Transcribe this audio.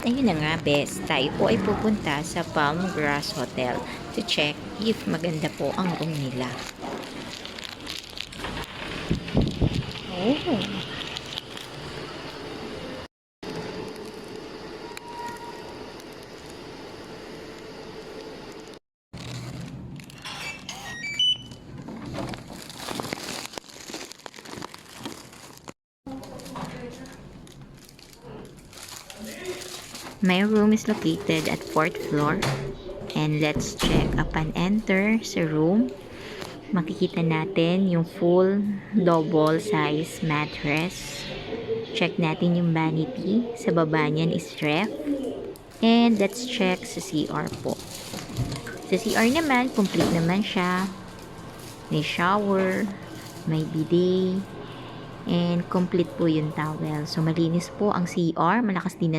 Ayun na nga, bes, tayo po ay pupunta sa Palm Grass Hotel to check if maganda po ang room nila. Oh. My room is located at 4th floor. And let's check. Upon enter sa room, makikita natin yung full double size mattress. Check natin yung vanity. Sa baba niyan is ref. And let's check sa CR po. Sa CR naman, complete naman siya. May shower, may bidet, and complete po yung towel. So, malinis po ang CR. Malakas din